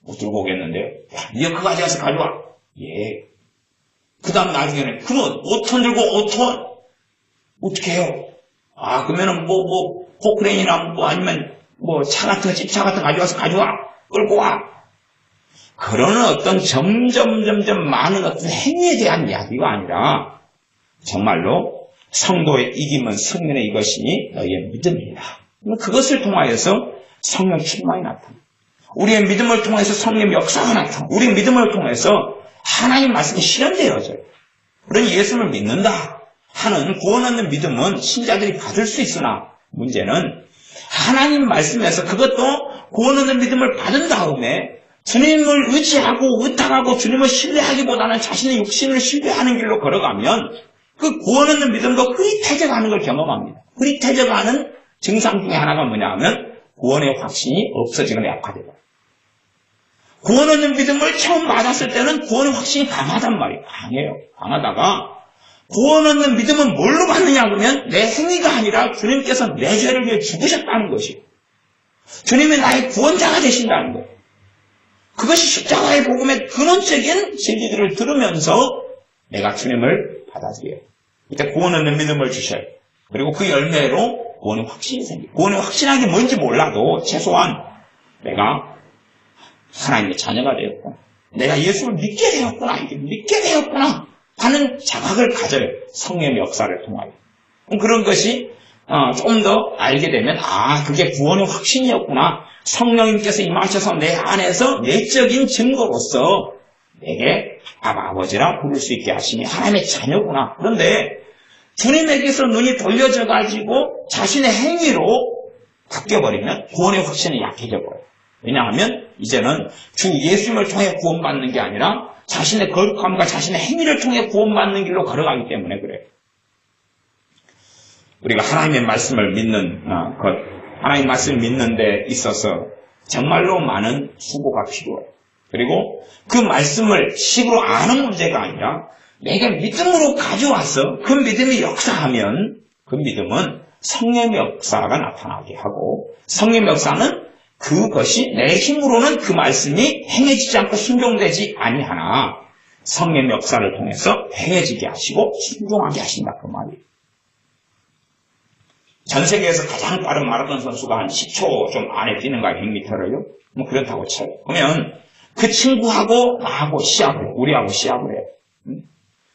못 들고 오겠는데요. 야, 니가 그거 가져가서 가져와. 예. 그 다음 나중에는 그러면 5톤 들고 5톤 어떻게 해요? 그러면은 포크레인이나 아니면 차 같은 거, 집차 같은 거 가져와서 가져와. 끌고 와. 그런 어떤 점점 많은 어떤 행위에 대한 이야기가 아니라 정말로 성도의 이김은 성령의 이것이니 너희의 믿음이다. 그것을 통하여서 성령 충만이 나타납니다. 우리의 믿음을 통해서 성령 역사가 나타납니다. 우리의 믿음을 통해서 하나님 말씀이 실현되어져요. 그러니 예수를 믿는다 하는 구원 얻는 믿음은 신자들이 받을 수 있으나 문제는 하나님 말씀에서 그것도 구원 얻는 믿음을 받은 다음에 주님을 의지하고 의탁하고 주님을 신뢰하기보다는 자신의 육신을 신뢰하는 길로 걸어가면 그 구원 얻는 믿음도 흐릿해져가는 걸 경험합니다. 흐릿해져가는 증상 중에 하나가 뭐냐 하면 구원의 확신이 없어지거나 약화되고 구원 얻는 믿음을 처음 받았을 때는 구원의 확신이 강하단 말이에요. 강해요. 강하다가 구원 얻는 믿음은 뭘로 받느냐 그러면 내 행위가 아니라 주님께서 내 죄를 위해 죽으셨다는 것이에요. 주님이 나의 구원자가 되신다는 거예요. 그것이 십자가의 복음의 근원적인 진리들을 들으면서 내가 주님을 받아들여요. 이때 구원 얻는 믿음을 주셔요. 그리고 그 열매로 구원의 확신이 생겨요. 구원의 확신하기 뭔지 몰라도 최소한 내가 하나님의 자녀가 되었구나. 내가 예수를 믿게 되었구나. 이게 믿게 되었구나 하는 자각을 가져요. 성령의 역사를 통하여. 그런 것이 좀 더 알게 되면 그게 구원의 확신이었구나. 성령님께서 임하셔서 내 안에서 내적인 증거로서 내게 아버지라 부를 수 있게 하심이 하나님의 자녀구나. 그런데 주님에게서 눈이 돌려져 가지고 자신의 행위로 바뀌어버리면 구원의 확신이 약해져 버려요. 왜냐하면 이제는 주 예수님을 통해 구원받는 게 아니라 자신의 거룩함과 자신의 행위를 통해 구원받는 길로 걸어가기 때문에 그래요. 우리가 하나님의 말씀을 믿는 하나님의 말씀을 믿는 데 있어서 정말로 많은 수고가 필요해요. 그리고 그 말씀을 식으로 아는 문제가 아니라 내가 믿음으로 가져와서 그 믿음이 역사하면 그 믿음은 성령의 역사가 나타나게 하고 성령의 역사는 그것이 내 힘으로는 그 말씀이 행해지지 않고 순종되지 아니하나 성령의 역사를 통해서 행해지게 하시고 순종하게 하신다 그 말이에요. 전 세계에서 가장 빠른 마라톤 선수가 한 10초 좀 안에 뛰는가 100m를요? 뭐 그렇다고 쳐요. 그러면 그 친구하고 나하고 우리하고 시합을 해요.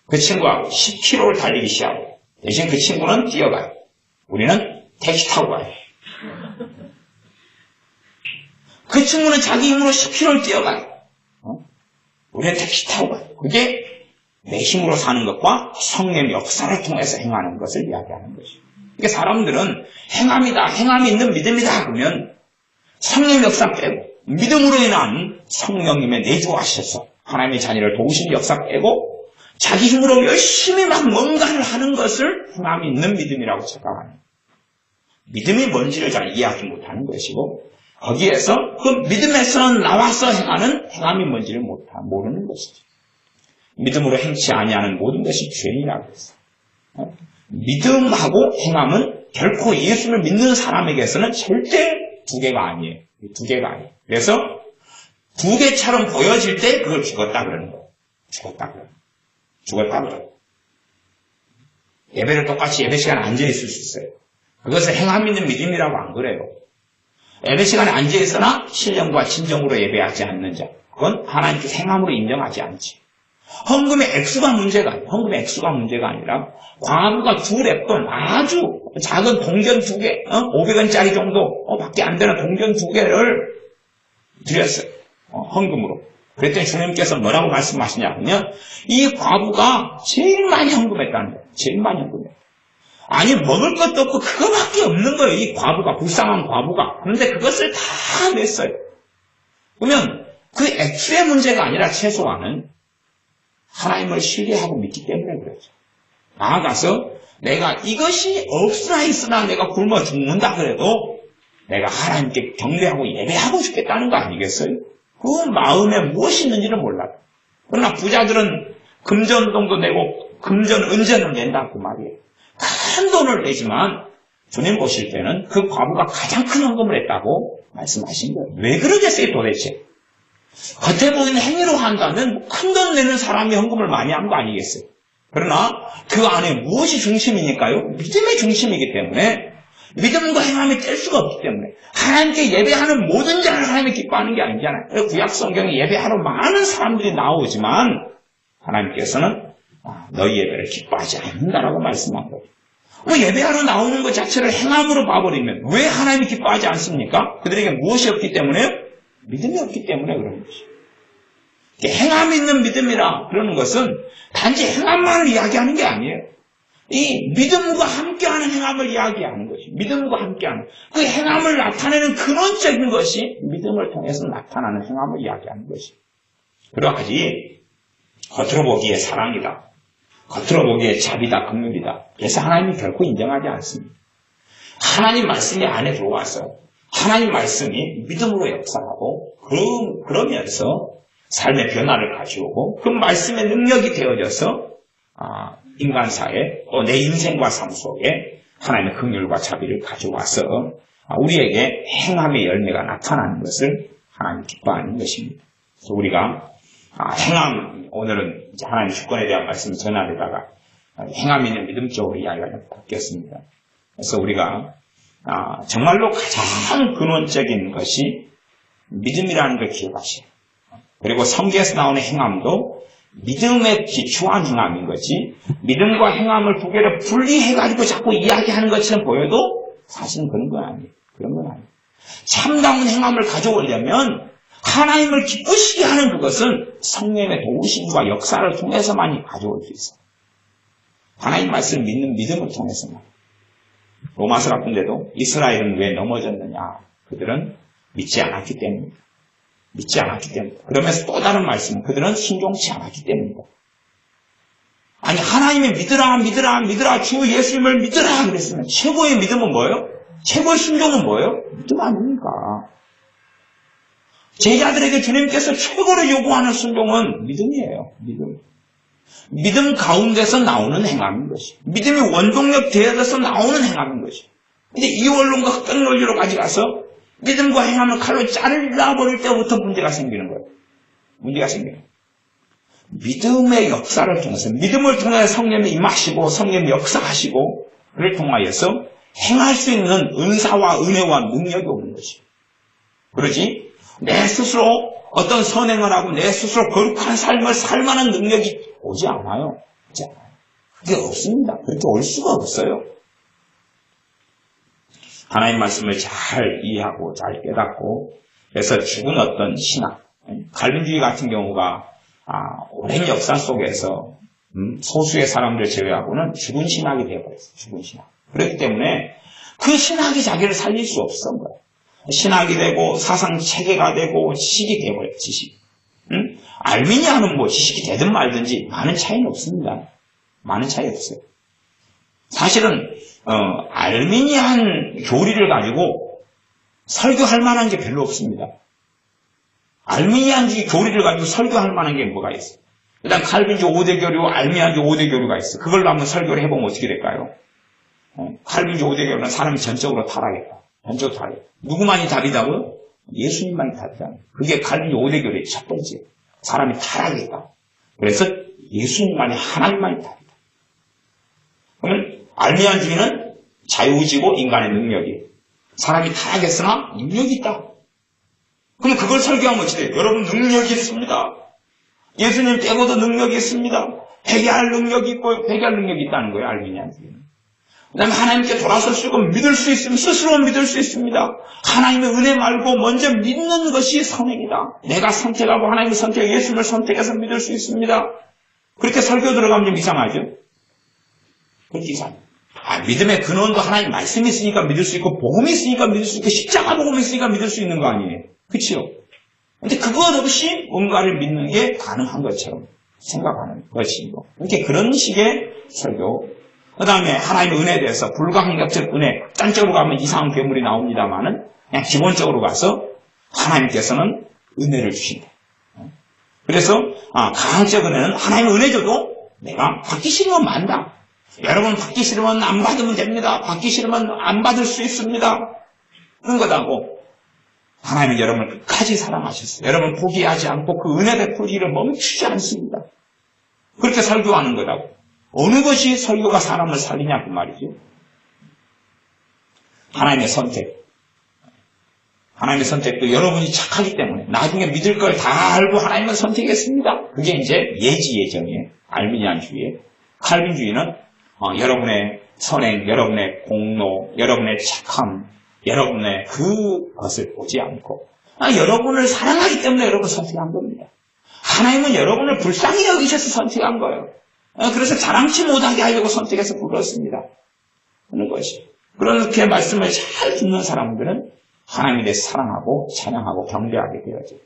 그 친구하고 10km를 달리기 시합을 해요. 대신 그 친구는 뛰어가요. 우리는 택시 타고 가요. 그 친구는 자기 힘으로 10km를 뛰어가요. 우리는 택시 타고 가요. 그게 내 힘으로 사는 것과 성령의 역사를 통해서 행하는 것을 이야기하는 것이죠. 그러니까 사람들은 행함이 있는 믿음이다 그러면 성령의 역사 빼고 믿음으로 인한 성령님의 내주하셔서 하나님의 자녀를 도우시는 역사 빼고 자기 힘으로 열심히 막 뭔가를 하는 것을 행함이 있는 믿음이라고 생각하는 거예요. 믿음이 뭔지를 잘 이해하지 못하는 것이고 거기에서 그 믿음에서 나와서 행하는 행함이 뭔지를 모르는 것이죠. 믿음으로 행치 아니하는 모든 것이 죄인이라고 했어요. 믿음하고 행함은 결코 예수를 믿는 사람에게서는 절대 두 개가 아니에요. 두 개가 아니에요. 그래서 두 개처럼 보여질 때 그걸 죽었다 그러는 거예요. 죽었다 그래요. 예배를 똑같이 예배 시간에 앉아있을 수 있어요. 그것을 행함 있는 믿음이라고 안 그래요. 예배 시간에 앉아있으나 신령과 진정으로 예배하지 않는 자, 그건 하나님께서 행함으로 인정하지 않지. 헌금의 액수가 문제가 아니라 과부가 두 랩돈 아주 작은 동전 2개, 500원짜리 정도 밖에 안 되는 동전 2개를 드렸어요. 헌금으로. 그랬더니 주님께서 뭐라고 말씀하시냐면 이 과부가 제일 많이 헌금했다는 거예요. 제일 많이 헌금했어요. 아니 먹을 것도 없고 그거밖에 없는 거예요. 이 과부가, 불쌍한 과부가. 그런데 그것을 다 냈어요. 그러면 그 액수의 문제가 아니라 최소한은 하나님을 신뢰하고 믿기 때문에 그렇죠. 나아가서 내가 이것이 없으나 있으나 내가 굶어 죽는다 그래도 내가 하나님께 경배하고 예배하고 싶겠다는 거 아니겠어요? 그 마음에 무엇이 있는지는 몰라요. 그러나 부자들은 금전동도 내고 금전 은전을 낸다 그 말이에요. 큰 돈을 내지만 주님 보실 때는 그 과부가 가장 큰 헌금을 했다고 말씀하신 거예요. 왜 그러겠어요 도대체? 겉에 보이는 행위로 한다면 큰 돈 내는 사람이 헌금을 많이 한 거 아니겠어요? 그러나 그 안에 무엇이 중심이니까요? 믿음의 중심이기 때문에 믿음과 행함이 뗄 수가 없기 때문에 하나님께 예배하는 모든 자를 하나님이 기뻐하는 게 아니잖아요. 구약 성경에 예배하러 많은 사람들이 나오지만 하나님께서는 너희 예배를 기뻐하지 않는다라고 말씀한 거예요. 예배하러 나오는 것 자체를 행함으로 봐버리면 왜 하나님이 기뻐하지 않습니까? 그들에게 무엇이 없기 때문에요? 믿음이 없기 때문에 그런 것이죠. 행함이 있는 믿음이라 그러는 것은 단지 행함만을 이야기하는 게 아니에요. 이 믿음과 함께하는 행함을 이야기하는 것이 믿음과 함께하는 그 행함을 나타내는 근원적인 것이 믿음을 통해서 나타나는 행함을 이야기하는 것이. 그러하지 겉으로 보기에 사랑이다. 겉으로 보기에 자비다, 긍휼이다. 그래서 하나님이 결코 인정하지 않습니다. 하나님 말씀이 안에 들어와서 하나님 말씀이 믿음으로 역사하고 그러면서 삶의 변화를 가져오고 그 말씀의 능력이 되어져서 인간사에 또 내 인생과 삶 속에 하나님의 긍휼과 자비를 가져와서 우리에게 행함의 열매가 나타나는 것을 하나님 기뻐하는 것입니다. 그래서 우리가 행함, 오늘은 이제 하나님 주권에 대한 말씀을 전하려다가 행함 있는 믿음 쪽으로 이야기가 바뀌었습니다. 그래서 우리가 정말로 가장 근원적인 것이 믿음이라는 걸 기억하시고 그리고 성경에서 나오는 행함도 믿음에 기초한 행함인 거지 믿음과 행함을 두 개를 분리해가지고 자꾸 이야기하는 것처럼 보여도 사실은 그런 건 아니에요. 그런 건 아니에요. 참다운 행함을 가져오려면 하나님을 기쁘시게 하는 그것은 성령의 도우심과 역사를 통해서만이 가져올 수 있어요. 하나님 말씀을 믿는 믿음을 통해서만. 로마서 같은 데도 이스라엘은 왜 넘어졌느냐? 그들은 믿지 않았기 때문입니다. 믿지 않았기 때문에. 그러면서 또 다른 말씀, 그들은 순종치 않았기 때문이다. 아니, 하나님의 믿으라, 주 예수님을 믿으라 그랬으면 최고의 믿음은 뭐예요? 최고의 순종은 뭐예요? 믿음 아닙니까? 제자들에게 주님께서 최고로 요구하는 순종은 믿음이에요. 믿음 가운데서 나오는 행함인 것이. 믿음이 원동력 되어서 나오는 행함인 것이. 근데 이 원론과 흑백 논리로 가져가서 믿음과 행함을 칼로 잘라버릴 때부터 문제가 생기는 거예요. 문제가 생겨요. 믿음의 역사를 통해서, 믿음을 통해 성령이 임하시고 성령이 역사하시고 그를 통하여서 행할 수 있는 은사와 은혜와 능력이 오는 것이. 그러지 내 스스로 어떤 선행을 하고 내 스스로 거룩한 삶을 살 만한 능력이 오지 않아요. 그게 없습니다. 그렇게 올 수가 없어요. 하나님 말씀을 잘 이해하고 잘 깨닫고, 그래서 죽은 어떤 신학, 갈빈주의 같은 경우가 오랜 역사 속에서 소수의 사람들 제외하고는 죽은 신학이 되어버렸어요. 죽은 신학. 그렇기 때문에 그 신학이 자기를 살릴 수 없었던 거예요. 신학이 되고 사상 체계가 되고 지식이 되어버려요. 지식. 알미니아는 뭐 지식이 되든 말든지 많은 차이는 없습니다. 많은 차이 없어요. 사실은 알미니안 교리를 가지고 설교할 만한 게 별로 없습니다. 알미니안주의 교리를 가지고 설교할 만한 게 뭐가 있어요? 일단 칼빈주 5대 교류, 알미니안주 5대 교류가 있어요. 그걸로 한번 설교를 해보면 어떻게 될까요? 칼빈주 5대 교류는 사람이 전적으로 타락했다. 전적으로 타락했다. 누구만이 답이다고요? 예수님만이 답이다. 그게 칼빈주 5대 교류의 첫 번째. 사람이 타락했다. 그래서 예수님만이, 하나님만이 답이다. 그러면 알미니안주의는 자유의지고 인간의 능력이. 사람이 타락했으나 능력이 있다. 그럼 그걸 설교하면 어찌 돼요? 여러분 능력이 있습니다. 예수님 빼고도 능력이 있습니다. 회개할 능력이 있고 회개할 능력이 있다는 거예요. 알미니안주의는. 그 다음에 하나님께 돌아설 수 있고 믿을 수 있으면 스스로 믿을 수 있습니다. 하나님의 은혜 말고 먼저 믿는 것이 선행이다. 내가 선택하고 하나님의 선택, 예수님을 선택해서 믿을 수 있습니다. 그렇게 설교 들어가면 좀 이상하죠? 그렇게 이상해요. 믿음의 근원도 하나님 말씀이 있으니까 믿을 수 있고 복음이 있으니까 믿을 수 있고 십자가 복음이 있으니까 믿을 수 있는 거 아니에요? 그치요? 근데 그것 없이 뭔가를 믿는 게 가능한 것처럼 생각하는 것이고. 이렇게 그런 식의 설교. 그 다음에 하나님의 은혜에 대해서 불가항력적 은혜, 짠적으로 가면 이상한 괴물이 나옵니다만은 그냥 기본적으로 가서 하나님께서는 은혜를 주신다. 그래서 가항적 은혜는 하나님의 은혜 줘도 내가 받기 싫으면 만다. 여러분 받기 싫으면 안 받으면 됩니다. 받기 싫으면 안 받을 수 있습니다. 그런 거다고. 하나님은 여러분을 끝까지 사랑하셨어요. 여러분 포기하지 않고 그 은혜 베풀기를 멈추지 않습니다. 그렇게 설교하는 거라고. 어느 것이 설교가 사람을 살리냐 그 말이죠. 하나님의 선택. 하나님의 선택도 여러분이 착하기 때문에 나중에 믿을 걸 다 알고 하나님을 선택했습니다. 그게 이제 예지예정이에요. 알미니안주의에. 칼빈주의는 여러분의 선행, 여러분의 공로, 여러분의 착함, 여러분의 그것을 보지 않고 여러분을 사랑하기 때문에 여러분을 선택한 겁니다. 하나님은 여러분을 불쌍히 여기셔서 선택한 거예요. 그래서 자랑치 못하게 하려고 선택해서 불렀습니다. 그런 것이. 그렇게 말씀을 잘 듣는 사람들은 하나님에 대해서 사랑하고 찬양하고 경배하게 되어져요.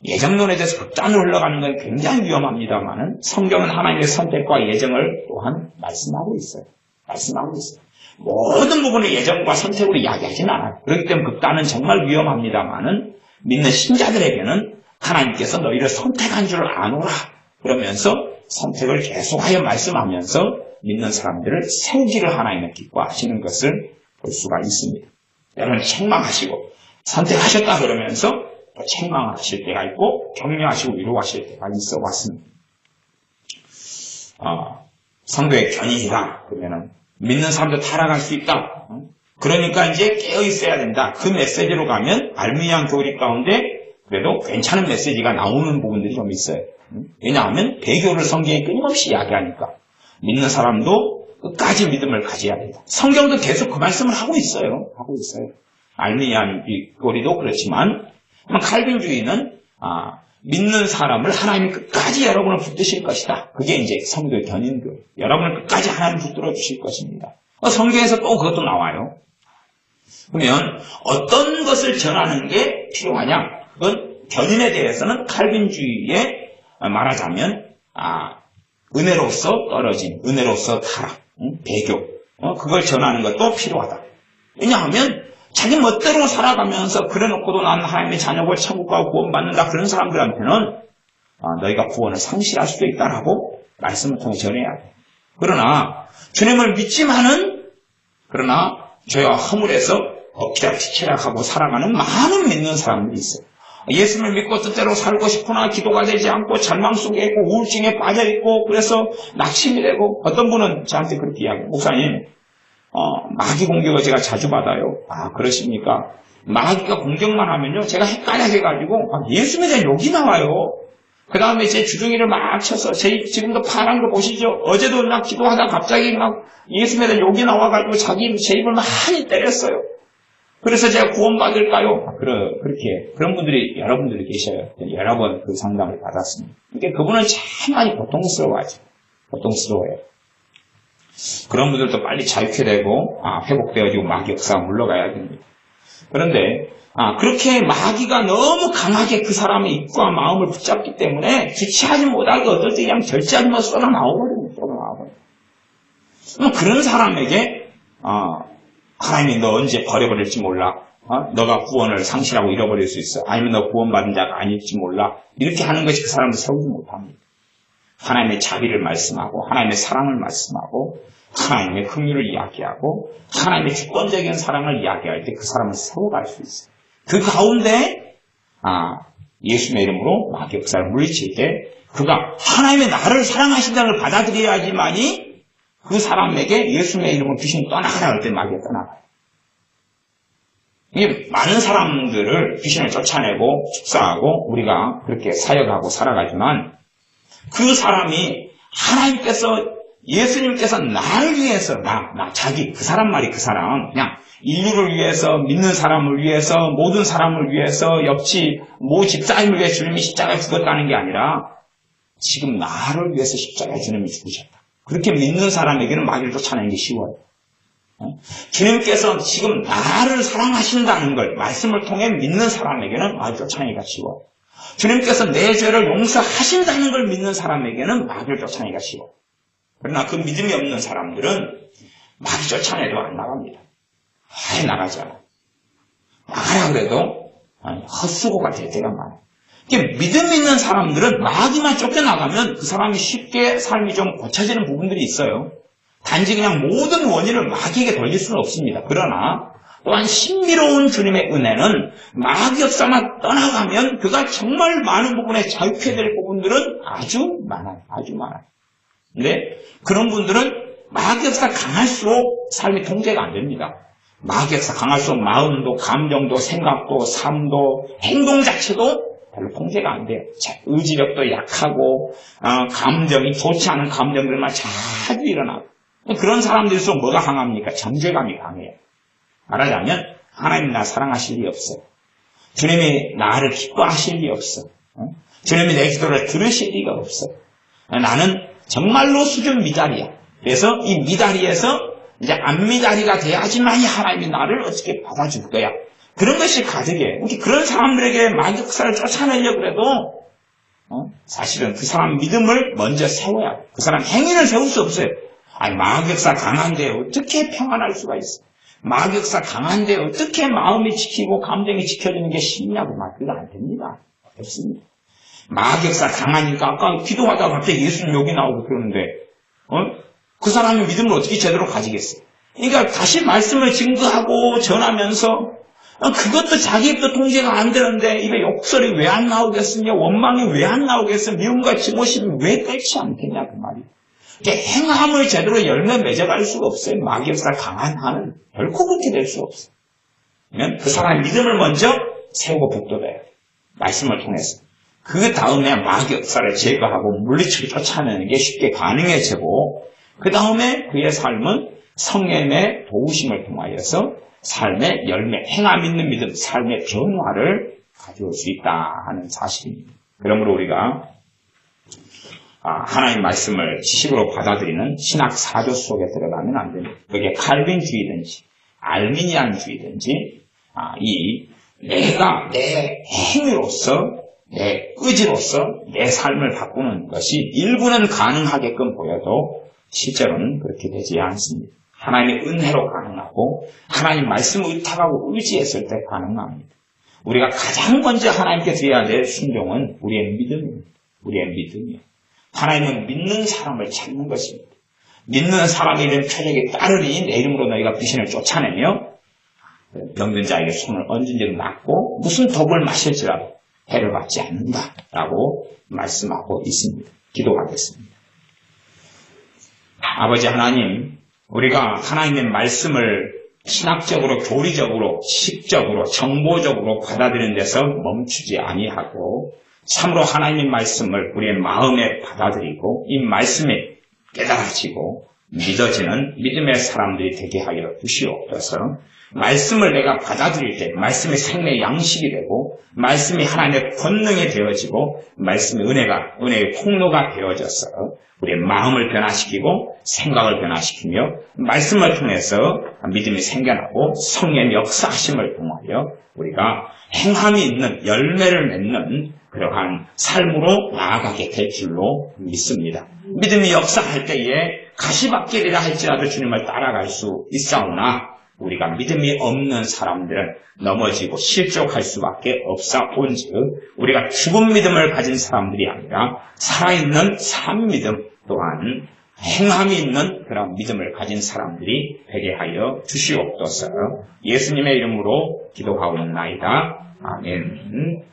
예정론에 대해서 극단으로 흘러가는 건 굉장히 위험합니다만은 성경은 하나님의 선택과 예정을 또한 말씀하고 있어요. 말씀하고 있어요. 모든 부분을 예정과 선택으로 이야기하지는 않아요. 그렇기 때문에 극단은 정말 위험합니다만은 믿는 신자들에게는 하나님께서 너희를 선택한 줄 아노라 그러면서 선택을 계속하여 말씀하면서 믿는 사람들을 세우기를 하나님은 기뻐하시는 것을 볼 수가 있습니다. 여러분 책망하시고 선택하셨다 그러면서 또 책망을 하실 때가 있고 격려하시고 위로하실 때가 있어 왔습니다. 성도의 견인이다 그러면은 믿는 사람도 타락할 수 있다. 그러니까 이제 깨어 있어야 된다. 그 메시지로 가면 알미니안 교리 가운데 그래도 괜찮은 메시지가 나오는 부분들이 좀 있어요. 왜냐하면 배교를 성경에 끊임없이 이야기하니까 믿는 사람도 끝까지 믿음을 가져야 된다. 성경도 계속 그 말씀을 하고 있어요. 하고 있어요. 알미니안 교리도 그렇지만 칼빈주의는 믿는 사람을 하나님이 끝까지 여러분을 붙드실 것이다. 그게 이제 성도의 견인교회. 여러분을 끝까지 하나님 붙들어 주실 것입니다. 성경에서 또 그것도 나와요. 그러면 어떤 것을 전하는 게 필요하냐? 그건 견인에 대해서는 칼빈주의에 말하자면 은혜로서 떨어진, 은혜로서 타락, 배교, 그걸 전하는 것도 필요하다. 왜냐하면 자기 멋대로 살아가면서 그래놓고도 난 하나님의 자녀고 천국 가고 구원받는다, 그런 사람들한테는 너희가 구원을 상실할 수도 있다라고 말씀을 통해 전해야 돼. 그러나 주님을 믿지만은, 그러나 죄와 허물에서 엎치락뒤치락하고 살아가는 많은 믿는 사람들이 있어요. 예수를 믿고 뜻대로 살고 싶으나 기도가 되지 않고 절망 속에 있고 우울증에 빠져있고, 그래서 낙심이 되고, 어떤 분은 저한테 그렇게 이야기해요. 목사님, 마귀 공격을 제가 자주 받아요. 그러십니까? 마귀가 공격만 하면요, 제가 헷갈려져가지고 예수 믿으면 욕이 나와요. 그 다음에 제 주둥이를 막 쳐서, 지금도 파란 거 보시죠? 어제도 막 기도하다 갑자기 막 예수 믿으면 욕이 나와가지고 제 입을 많이 때렸어요. 그래서 제가 구원받을까요? 그런 분들이, 여러분들이 계셔요. 여러 번 그 상담을 받았습니다. 그러니까 그분은 참 많이 고통스러워하죠. 고통스러워요. 그런 분들도 빨리 자유케 되고, 회복되어지고 마귀 역사가 물러가야 됩니다. 그런데, 그렇게 마귀가 너무 강하게 그 사람의 입과 마음을 붙잡기 때문에 주체하지 못하게 어떨 때 그냥 절제하지만 쏟아나와버립니다. 그런 사람에게, 하나님이 너 언제 버려버릴지 몰라. 너가 구원을 상실하고 잃어버릴 수 있어. 아니면 너 구원받은 자가 아닐지 몰라. 이렇게 하는 것이 그 사람을 세우지 못합니다. 하나님의 자비를 말씀하고, 하나님의 사랑을 말씀하고, 하나님의 긍휼을 이야기하고, 하나님의 주권적인 사랑을 이야기할 때 그 사람을 세워갈 수 있어요. 그 가운데 예수님의 이름으로 마귀 역사를 물리칠 때 그가 하나님의 나를 사랑하신다는 걸 받아들여야지만이 그 사람에게 예수님의 이름으로 귀신이 떠나가라 할 때 마귀가 떠나가요. 이게 많은 사람들을 귀신을 쫓아내고 축사하고 우리가 그렇게 사역하고 살아가지만, 그 사람이 예수님께서 나를 위해서, 그 사람 말이 그 사람, 그냥 인류를 위해서, 믿는 사람을 위해서, 모든 사람을 위해서, 모 집사님을 위해 주님이 십자가에 죽었다는 게 아니라, 지금 나를 위해서 십자가에 주님이 죽으셨다. 그렇게 믿는 사람에게는 마귀를 쫓아내는 게 쉬워요. 주님께서 지금 나를 사랑하신다는 걸 말씀을 통해 믿는 사람에게는 마귀를 쫓아내기가 쉬워요. 주님께서 내 죄를 용서하신다는 걸 믿는 사람에게는 마귀를 쫓아내기가 쉬워요. 그러나 그 믿음이 없는 사람들은 마귀 쫓아내도 안 나갑니다. 아예 나가지 않아요. 나가라 그래도 헛수고가 될 때가 많아요. 믿음 있는 사람들은 마귀만 쫓겨나가면 그 사람이 쉽게 삶이 좀 고쳐지는 부분들이 있어요. 단지 그냥 모든 원인을 마귀에게 돌릴 수는 없습니다. 그러나 또한 신비로운 주님의 은혜는 마귀 역사만 떠나가면 그가 정말 많은 부분에 자유케 될 부분들은 아주 많아요. 아주 많아요. 근데 그런 분들은 마귀 역사가 강할수록 삶이 통제가 안 됩니다. 마귀 역사가 강할수록 마음도, 감정도, 생각도, 삶도, 행동 자체도 별로 통제가 안 돼요. 의지력도 약하고, 감정이 좋지 않은 감정들만 자주 일어나고. 그런 사람들일수록 뭐가 강합니까? 정죄감이 강해요. 말하자면 하나님 나 사랑하실 리 없어요. 주님이 나를 기뻐하실 리 없어. 주님이 내 기도를 들으실 리가 없어. 나는 정말로 수준 미달이야. 그래서 이 미달이에서 이제 안 미달이가 돼야지만이 하나님이 나를 어떻게 받아줄 거야. 그런 것이 가득해. 그런 사람들에게 마귀 역사를 쫓아내려고 해도 사실은 그 사람 믿음을 먼저 세워야 돼. 그 사람 행위를 세울 수 없어요. 마귀 역사 강한데 어떻게 평안할 수가 있어? 마귀 역사 강한데 어떻게 마음이 지키고 감정이 지켜지는 게 쉽냐고 말 그거 안 됩니다. 없습니다. 마귀 역사 강하니까 아까 기도하다가 갑자기 예수님 여기 나오고 그러는데 그 사람의 믿음을 어떻게 제대로 가지겠어요? 그러니까 다시 말씀을 증거하고 전하면서 그것도 자기 입도 통제가 안 되는데 입에 욕설이 왜 안 나오겠으며 원망이 왜 안 나오겠으며 미움과 증오심이 왜 끓지 않겠냐 그 말이에요. 행함을 제대로 열매 맺어갈 수가 없어요. 마귀 역사 강한 한은 결코 그렇게 될 수 없어요. 그 사람의 믿음을 먼저 세우고 북돋아야 돼요. 말씀을 통해서. 그 다음에 마귀 역사를 제거하고 물리치고 쫓아내는 게 쉽게 가능해지고, 그 다음에 그의 삶은 성령의 도우심을 통하여서 삶의 열매, 행함 있는 믿음, 삶의 변화를 가져올 수 있다 하는 사실입니다. 그러므로 우리가 하나님 말씀을 지식으로 받아들이는 신학 사조 속에 들어가면 안 됩니다. 그게 칼빈주의든지 알미니안주의든지 내가 내 행위로서 내 의지로서 내 삶을 바꾸는 것이 일부는 가능하게끔 보여도 실제로는 그렇게 되지 않습니다. 하나님의 은혜로 가능하고 하나님 말씀을 의탁하고 의지했을 때 가능합니다. 우리가 가장 먼저 하나님께 드려야 될 순종은 우리의 믿음입니다. 우리의 믿음이요. 하나님은 믿는 사람을 찾는 것입니다. 믿는 사람이 된 표적에 따르니 내 이름으로 너희가 귀신을 쫓아내며 병든 자에게 손을 얹은 적은 낫고 무슨 독을 마실지라도 해를 받지 않는다라고 말씀하고 있습니다. 기도하겠습니다. 아버지 하나님, 우리가 하나님의 말씀을 신학적으로, 교리적으로, 식적으로, 정보적으로 받아들이는 데서 멈추지 아니하고 참으로 하나님의 말씀을 우리의 마음에 받아들이고 이 말씀이 깨달아지고 믿어지는 믿음의 사람들이 되게 하여 주시옵소서. 말씀을 내가 받아들일 때 말씀이 생명의 양식이 되고 말씀이 하나님의 권능이 되어지고 말씀의 은혜의 통로가 되어져서 우리의 마음을 변화시키고 생각을 변화시키며 말씀을 통해서 믿음이 생겨나고 성령의 역사하심을 통하여 우리가 행함이 있는 열매를 맺는 그러한 삶으로 나아가게 될 줄로 믿습니다. 믿음이 역사할 때에 가시밭길이라 할지라도 주님을 따라갈 수 있사오나 우리가 믿음이 없는 사람들은 넘어지고 실족할 수밖에 없사온즉 우리가 죽은 믿음을 가진 사람들이 아니라 살아있는 산 믿음 또한 행함이 있는 그런 믿음을 가진 사람들이 되게 하여 주시옵소서. 예수님의 이름으로 기도하옵나이다. 아멘.